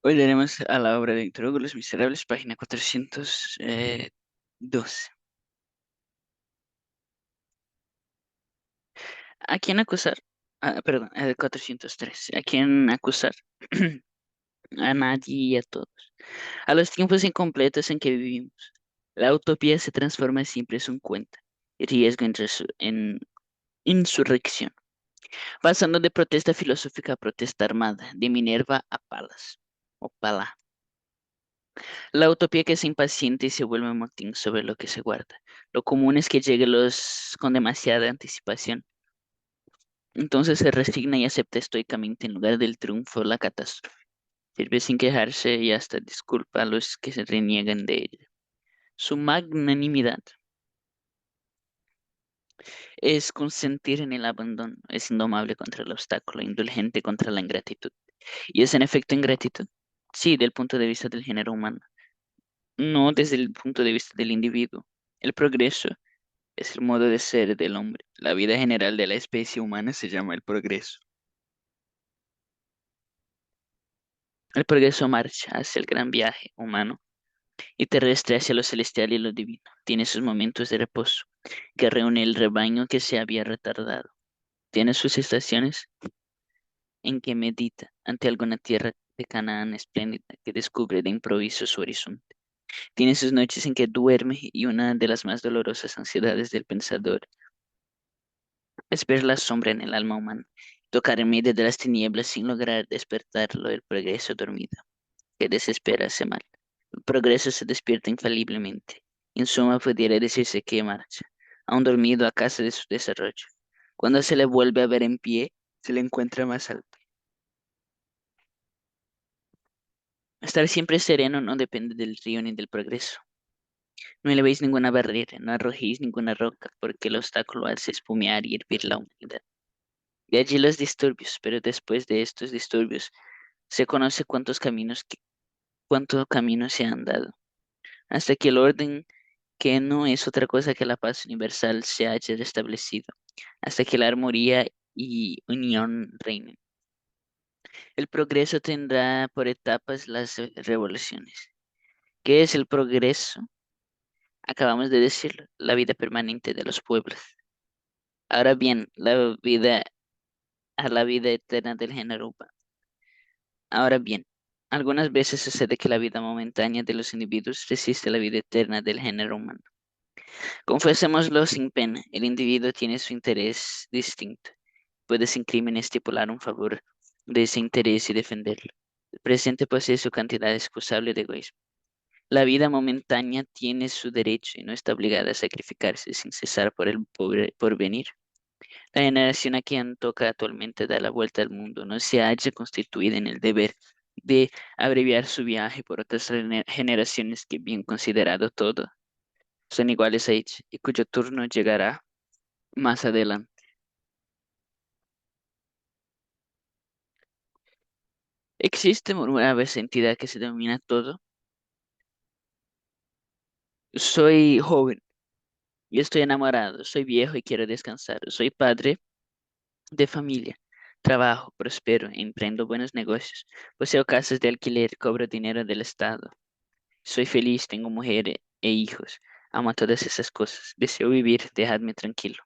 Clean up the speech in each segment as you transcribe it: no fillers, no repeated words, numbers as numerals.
Hoy leeremos a la obra de Víctor Hugo, Los Miserables, página 412. ¿A quién acusar? Perdón, 403. ¿A quién acusar? A nadie y a todos. A los tiempos incompletos en que vivimos. La utopía se transforma siempre en un cuento y riesgo en insurrección, pasando de protesta filosófica a protesta armada, de Minerva a Palas o Pala. La utopía que se impaciente y se vuelve un motín sobre lo que se guarda. Lo común es que llegue los con demasiada anticipación. Entonces se resigna y acepta estoicamente en lugar del triunfo la catástrofe. Sirve sin quejarse y hasta disculpa a los que se reniegan de ella. Su magnanimidad es consentir en el abandono, es indomable contra el obstáculo, indulgente contra la ingratitud. ¿Y es en efecto ingratitud? Sí, del punto de vista del género humano, no desde el punto de vista del individuo. El progreso es el modo de ser del hombre. La vida general de la especie humana se llama el progreso. El progreso marcha hacia el gran viaje humano y terrestre hacia lo celestial y lo divino. Tiene sus momentos de reposo, que reúne el rebaño que se había retardado. Tiene sus estaciones en que medita ante alguna tierra de Canaán espléndida que descubre de improviso su horizonte. Tiene sus noches en que duerme y una de las más dolorosas ansiedades del pensador es ver la sombra en el alma humana, tocar en medio de las tinieblas sin lograr despertarlo del progreso dormido, que desespera ese mal. El progreso se despierta infaliblemente. En suma, pudiera decirse que marcha, aún dormido a casa de su desarrollo. Cuando se le vuelve a ver en pie, se le encuentra más alto. Estar siempre sereno no depende del río ni del progreso. No elevéis ninguna barrera, no arrojéis ninguna roca, porque el obstáculo hace espumear y hervir la humanidad. De allí los disturbios, pero después de estos disturbios se conoce cuánto camino se han dado, hasta que el orden, que no es otra cosa que la paz universal, se haya restablecido, hasta que la armonía y unión reinen. El progreso tendrá por etapas las revoluciones. ¿Qué es el progreso? Acabamos de decirlo, la vida permanente de los pueblos. Ahora bien, la vida eterna del género humano. Ahora bien, algunas veces sucede que la vida momentánea de los individuos resiste a la vida eterna del género humano. Confesémoslo sin pena, el individuo tiene su interés distinto. Puede sin crimen estipular un favor de ese interés y defenderlo. El presente posee su cantidad excusable de egoísmo. La vida momentánea tiene su derecho y no está obligada a sacrificarse sin cesar por el pobre porvenir. La generación a quien toca actualmente dar la vuelta al mundo no se halla constituida en el deber de abreviar su viaje por otras generaciones que, bien considerado todo, son iguales a ella y cuyo turno llegará más adelante. ¿Existe una vez entidad que se denomina todo? Soy joven y estoy enamorado, soy viejo y quiero descansar, soy padre de familia. Trabajo, prospero, emprendo buenos negocios, poseo casas de alquiler, cobro dinero del Estado. Soy feliz, tengo mujer e hijos. Amo todas esas cosas. Deseo vivir, dejadme tranquilo.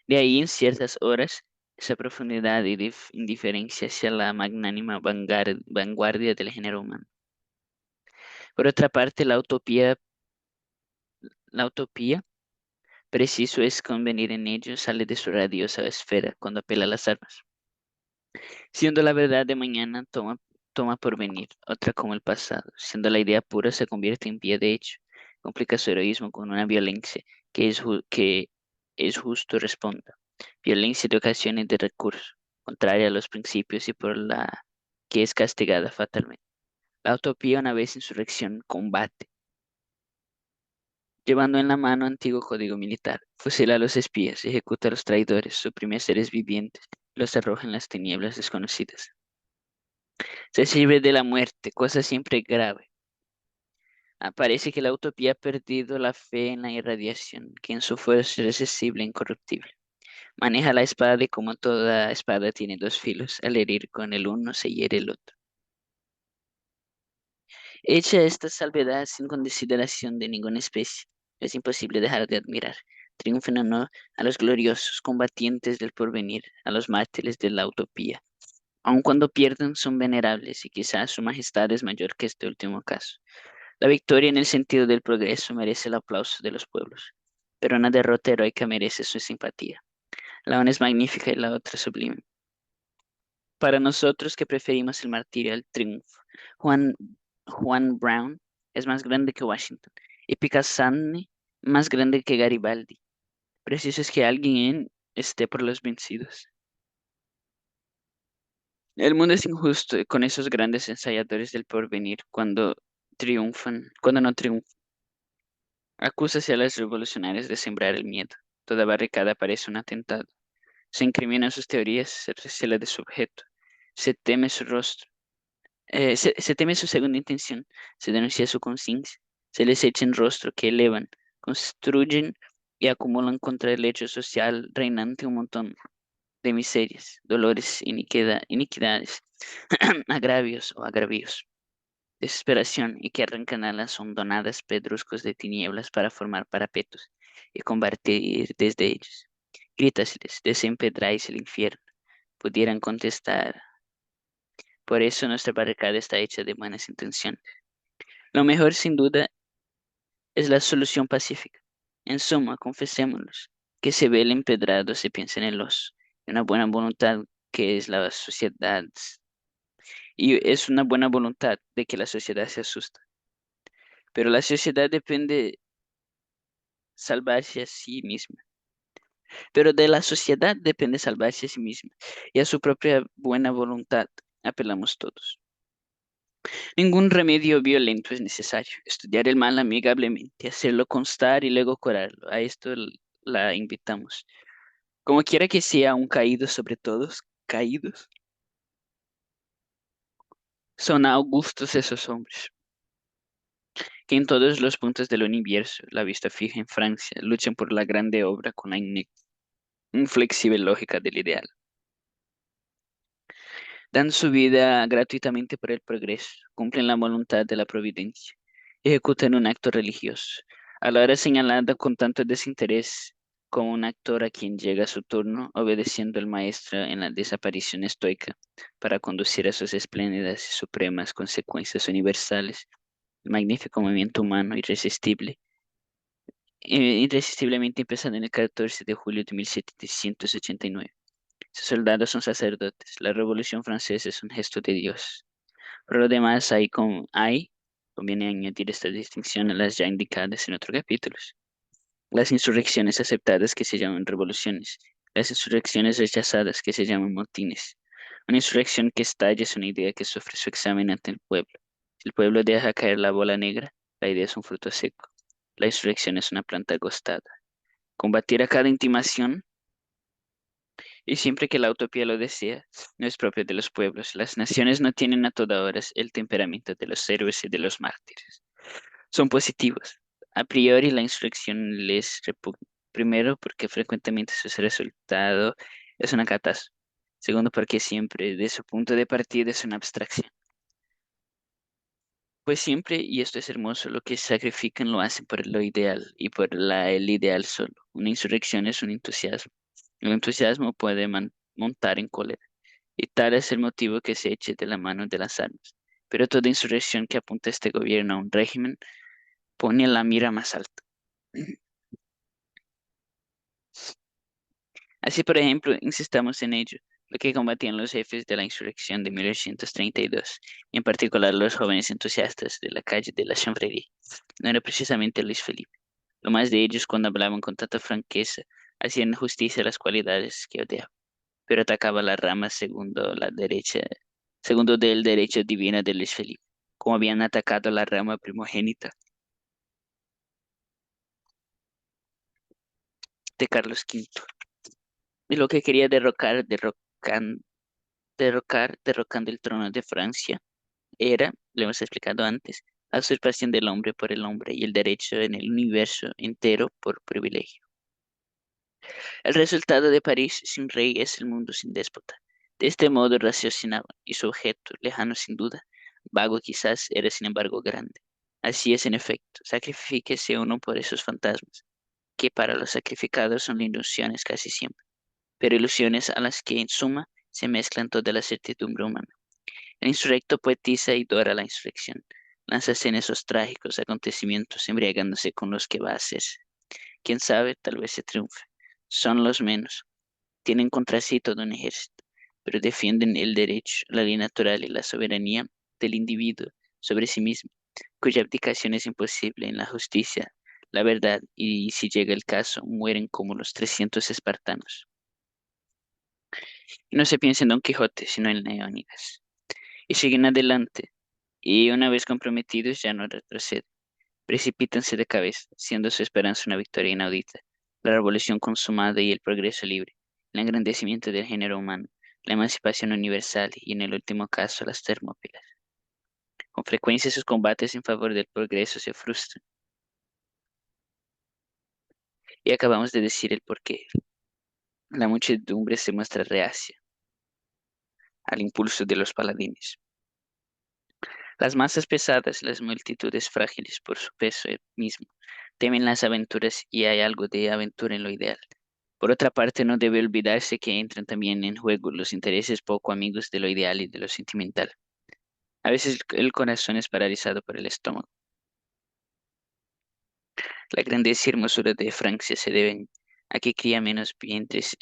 De ahí en ciertas horas, esa profundidad y indiferencia hacia la magnánima vanguardia del género humano. Por otra parte, la utopía, preciso es convenir en ello, sale de su radiosa esfera cuando apela a las armas. Siendo la verdad de mañana, toma por venir, otra como el pasado. Siendo la idea pura, se convierte en pie de hecho. Complica su heroísmo con una violencia que es justo responda. Violencia de ocasión y de recurso, contraria a los principios y por la que es castigada fatalmente. La utopía, una vez insurrección, combate, llevando en la mano antiguo código militar. Fusila a los espías, ejecuta a los traidores, suprime a seres vivientes, los arroja en las tinieblas desconocidas. Se sirve de la muerte, cosa siempre grave. Parece que la utopía ha perdido la fe en la irradiación, que en su fuerza es accesible e incorruptible. Maneja la espada y como toda espada tiene dos filos, al herir con el uno se hiere el otro. Hecha esta salvedad sin consideración de ninguna especie, es imposible dejar de admirar. Triunfen o no a los gloriosos combatientes del porvenir, a los mártires de la utopía. Aun cuando pierdan, son venerables y quizás su majestad es mayor que este último caso. La victoria en el sentido del progreso merece el aplauso de los pueblos, pero una derrota heroica merece su simpatía. La una es magnífica y la otra sublime. Para nosotros que preferimos el martirio al triunfo, Juan, Juan Brown es más grande que Washington y Picassani más grande que Garibaldi. Preciso es que alguien esté por los vencidos. El mundo es injusto con esos grandes ensayadores del porvenir cuando no triunfan. Acúsase a los revolucionarios de sembrar el miedo. Toda barricada parece un atentado. Se incriminan sus teorías, se recela de su objeto, se teme su rostro, se teme su segunda intención, se denuncia su conciencia, se les echa en rostro que elevan, construyen y acumulan contra el hecho social reinante un montón de miserias, dolores, iniquidades, agravios o agravios, desesperación y que arrancan a las hondonadas pedruscos de tinieblas para formar parapetos y combatir desde ellos. Grítaseles, desempedráis el infierno. Pudieran contestar, por eso nuestra barricada está hecha de buenas intenciones. Lo mejor, sin duda, es la solución pacífica. En suma, confesémonos, que se ve el empedrado, se piensa en el oso, y una buena voluntad que es la sociedad, y es una buena voluntad de que la sociedad se asusta. Pero la sociedad depende salvarse a sí misma. Pero de la sociedad depende salvarse a sí misma, y a su propia buena voluntad apelamos todos. Ningún remedio violento es necesario. Estudiar el mal amigablemente, hacerlo constar y luego curarlo. A esto la invitamos. Como quiera que sea, un caído sobre todos, caídos, son augustos esos hombres, que en todos los puntos del universo, la vista fija en Francia, luchan por la grande obra con la inflexible lógica del ideal. Dan su vida gratuitamente por el progreso, cumplen la voluntad de la providencia, ejecutan un acto religioso, a la hora señalada con tanto desinterés como un actor a quien llega su turno, obedeciendo al maestro en la desaparición estoica para conducir a sus espléndidas y supremas consecuencias universales, el magnífico movimiento humano irresistiblemente empezando en el 14 de julio de 1789. Sus soldados son sacerdotes. La Revolución Francesa es un gesto de Dios. Por lo demás, conviene añadir esta distinción a las ya indicadas en otros capítulos. Las insurrecciones aceptadas que se llaman revoluciones, las insurrecciones rechazadas que se llaman motines. Una insurrección que estalla es una idea que sufre su examen ante el pueblo. Si el pueblo deja caer la bola negra, la idea es un fruto seco. La insurrección es una planta agostada. Combatir a cada intimación y siempre que la utopía lo desea, no es propio de los pueblos. Las naciones no tienen a toda hora el temperamento de los héroes y de los mártires. Son positivos. A priori la insurrección les repugna. Primero, porque frecuentemente su resultado es una catástrofe. Segundo, porque siempre de su punto de partida es una abstracción. Pues siempre, y esto es hermoso, lo que sacrifican lo hacen por lo ideal y por el ideal solo. Una insurrección es un entusiasmo. El entusiasmo puede montar en cólera, y tal es el motivo que se eche de la mano de las armas. Pero toda insurrección que apunta a este gobierno a un régimen pone la mira más alta. Así, por ejemplo, insistamos en ello, lo que combatían los jefes de la insurrección de 1832, y en particular los jóvenes entusiastas de la calle de la Chanvrerie, no era precisamente Luis Felipe. Lo más de ellos, cuando hablaban con tanta franqueza, hacían justicia a las cualidades que odiaban, pero atacaba la rama segundo del derecho divino de Luis Felipe, como habían atacado la rama primogénita de Carlos V. Y lo que quería derrocando el trono de Francia, era, lo hemos explicado antes, la usurpación del hombre por el hombre y el derecho en el universo entero por privilegio. El resultado de París sin rey es el mundo sin déspota. De este modo raciocinaba, y su objeto, lejano sin duda, Vago quizás, era sin embargo grande. Así es en efecto, sacrifíquese uno por esos fantasmas, que para los sacrificados son ilusiones casi siempre, pero ilusiones a las que en suma se mezclan toda la certidumbre humana. El insurrecto poetiza y dora la insurrección, lánzase en esos trágicos acontecimientos embriagándose con los que va a hacerse. Quién sabe, tal vez se triunfe. Son los menos. Tienen contra sí todo un ejército, pero defienden el derecho, la ley natural y la soberanía del individuo sobre sí mismo, cuya abdicación es imposible en la justicia, la verdad, y si llega el caso, mueren como los 300 espartanos. Y no se piensa en Don Quijote, sino en Leónidas. Y siguen adelante, y una vez comprometidos ya no retroceden. Precipítanse de cabeza, siendo su esperanza una victoria inaudita, la revolución consumada y el progreso libre, el engrandecimiento del género humano, la emancipación universal y, en el último caso, las Termópilas. Con frecuencia sus combates en favor del progreso se frustran, y acabamos de decir el porqué. La muchedumbre se muestra reacia al impulso de los paladines. Las masas pesadas, las multitudes frágiles por su peso mismo, temen las aventuras y hay algo de aventura en lo ideal. Por otra parte, no debe olvidarse que entran también en juego los intereses poco amigos de lo ideal y de lo sentimental. A veces el corazón es paralizado por el estómago. La grandeza y hermosura de Francia se deben a que cría menos vientres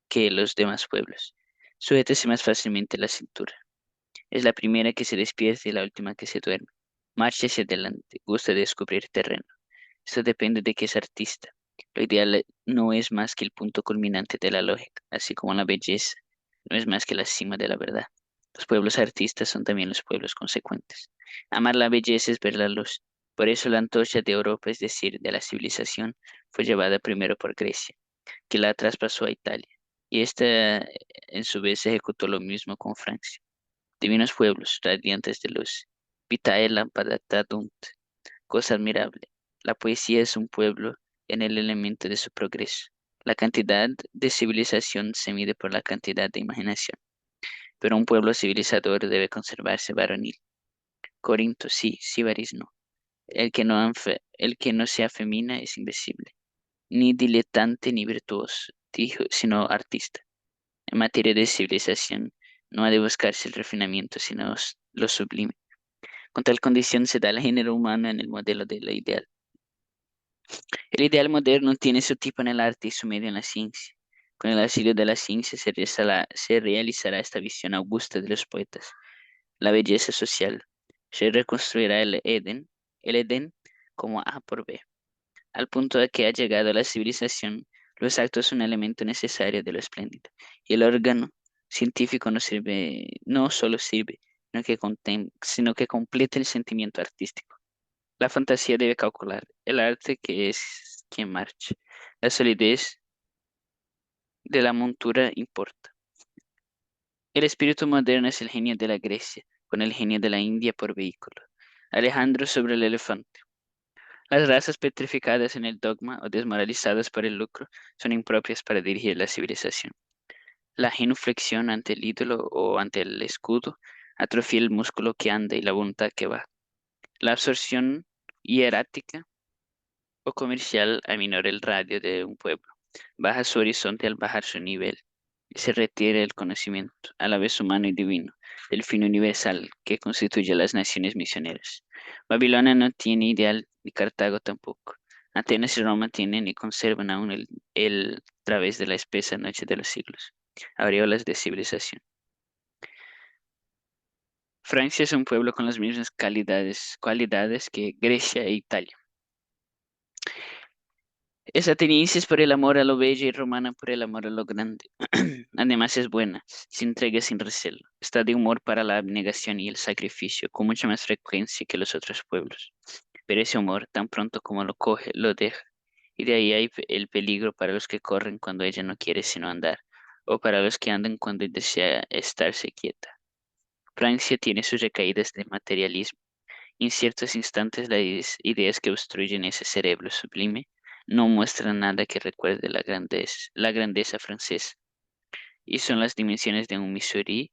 que los demás pueblos. Sujétese más fácilmente la cintura. Es la primera que se despierta y la última que se duerme. Marcha hacia adelante, gusta de descubrir terreno. Esto depende de que es artista. Lo ideal no es más que el punto culminante de la lógica, así como la belleza no es más que la cima de la verdad. Los pueblos artistas son también los pueblos consecuentes. Amar la belleza es ver la luz. Por eso la antorcha de Europa, es decir, de la civilización, fue llevada primero por Grecia, que la traspasó a Italia, y esta en su vez ejecutó lo mismo con Francia. Divinos pueblos, radiantes de luz. Vitae lampadadunt, cosa admirable. La poesía es un pueblo en el elemento de su progreso. La cantidad de civilización se mide por la cantidad de imaginación, pero un pueblo civilizador debe conservarse varonil. Corinto, sí, Síbaris no. El que no se afemina es invisible, ni diletante ni virtuoso, sino artista. En materia de civilización, no ha de buscarse el refinamiento, sino lo sublime. Con tal condición se da el género humano en el modelo de lo ideal. El ideal moderno tiene su tipo en el arte y su medio en la ciencia. Con el auxilio de la ciencia se realizará esta visión augusta de los poetas, la belleza social. Se reconstruirá el Edén como A por B. Al punto de que ha llegado la civilización, los actos son un elemento necesario de lo espléndido, y el órgano científico no solo sirve, sino que completa el sentimiento artístico. La fantasía debe calcular, el arte que es quien marcha. La solidez de la montura importa. El espíritu moderno es el genio de la Grecia, con el genio de la India por vehículo. Alejandro sobre el elefante. Las razas petrificadas en el dogma o desmoralizadas por el lucro son impropias para dirigir la civilización. La genuflexión ante el ídolo o ante el escudo atrofia el músculo que anda y la voluntad que va. La absorción hierática o comercial aminora el radio de un pueblo, baja su horizonte al bajar su nivel y se retira el conocimiento, a la vez humano y divino, del fin universal que constituye las naciones misioneras. Babilonia no tiene ideal ni Cartago tampoco. Atenas y Roma tienen y conservan aún el través de la espesa noche de los siglos, aureolas de civilización. Francia es un pueblo con las mismas cualidades que Grecia e Italia. Es ateniense por el amor a lo bello y romana por el amor a lo grande. Además es buena, se entrega sin recelo, está de humor para la abnegación y el sacrificio con mucha más frecuencia que los otros pueblos. Pero ese humor, tan pronto como lo coge, lo deja. Y de ahí hay el peligro para los que corren cuando ella no quiere sino andar, o para los que andan cuando desea estarse quieta. Francia tiene sus recaídas de materialismo. En ciertos instantes las ideas que obstruyen ese cerebro sublime no muestran nada que recuerde la grandeza francesa, y son las dimensiones de un Missouri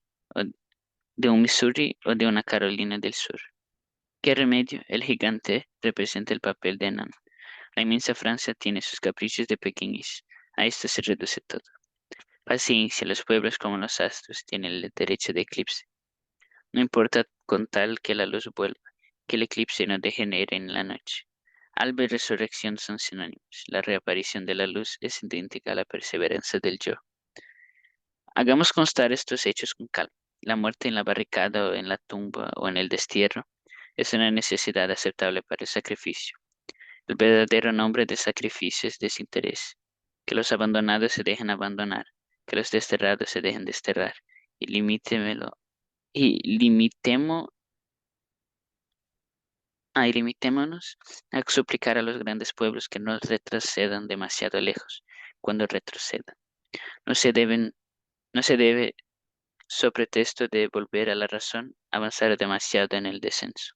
de un Missouri o de una Carolina del Sur. ¿Qué remedio? El gigante representa el papel de enano. La inmensa Francia tiene sus caprichos de pequeñez. A esto se reduce todo. Paciencia, los pueblos como los astros tienen el derecho de eclipse. No importa con tal que la luz vuelva, que el eclipse no degenere en la noche. Alba y resurrección son sinónimos. La reaparición de la luz es idéntica a la perseverancia del yo. Hagamos constar estos hechos con calma. La muerte en la barricada o en la tumba o en el destierro es una necesidad aceptable para el sacrificio. El verdadero nombre de sacrificio es desinterés. Que los abandonados se dejen abandonar, que los desterrados se dejen desterrar. Y limítemelo, y limitemo, y limitémonos a suplicar a los grandes pueblos que no retrocedan demasiado lejos. Cuando retrocedan, no se deben, no se debe, so pretexto de volver a la razón, avanzar demasiado en el descenso.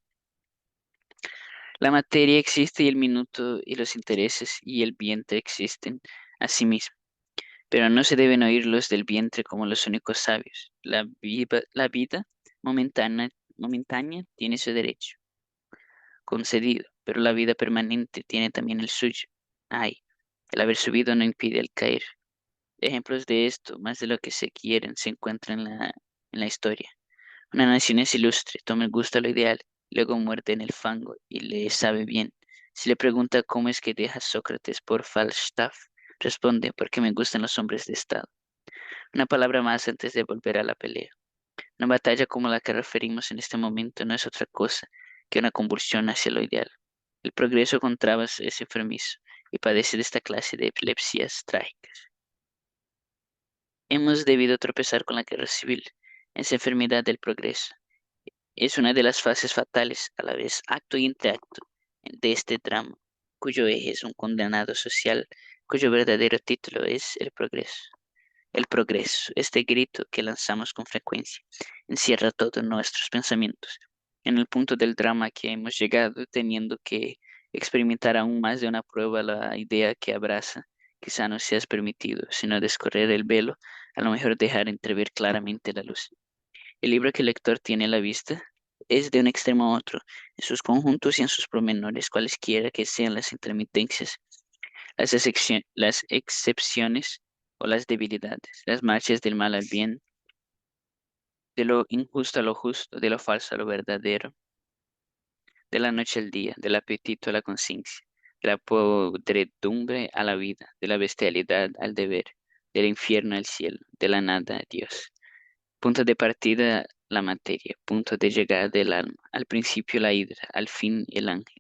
La materia existe y el minuto y los intereses y el vientre existen asimismo. Pero no se deben oír los del vientre como los únicos sabios. La vida momentánea tiene su derecho concedido, pero la vida permanente tiene también el suyo. Ay, el haber subido no impide el caer. Ejemplos de esto, más de lo que se quieren, se encuentran en la historia. Una nación es ilustre, toma el gusto a lo ideal, luego muerde en el fango y le sabe bien. Si le pregunta cómo es que deja Sócrates por Falstaff, responde, porque me gustan los hombres de estado. Una palabra más antes de volver a la pelea. Una batalla como la que referimos en este momento no es otra cosa que una convulsión hacia lo ideal. El progreso con trabas es enfermizo y padece de esta clase de epilepsias trágicas. Hemos debido tropezar con la guerra civil, esa enfermedad del progreso. Es una de las fases fatales, a la vez acto y interacto, de este drama, cuyo eje es un condenado social, cuyo verdadero título es el progreso. El progreso, este grito que lanzamos con frecuencia, encierra todos nuestros pensamientos. En el punto del drama que hemos llegado, teniendo que experimentar aún más de una prueba la idea que abraza, quizá no seas permitido, sino descorrer el velo, a lo mejor dejar entrever claramente la luz. El libro que el lector tiene a la vista es de un extremo a otro, en sus conjuntos y en sus pormenores, cualesquiera que sean las intermitencias, las excepciones o las debilidades, las marchas del mal al bien, de lo injusto a lo justo, de lo falso a lo verdadero, de la noche al día, del apetito a la conciencia, de la podredumbre a la vida, de la bestialidad al deber, del infierno al cielo, de la nada a Dios. Punto de partida, la materia. Punto de llegada del alma. Al principio la hidra, al fin el ángel.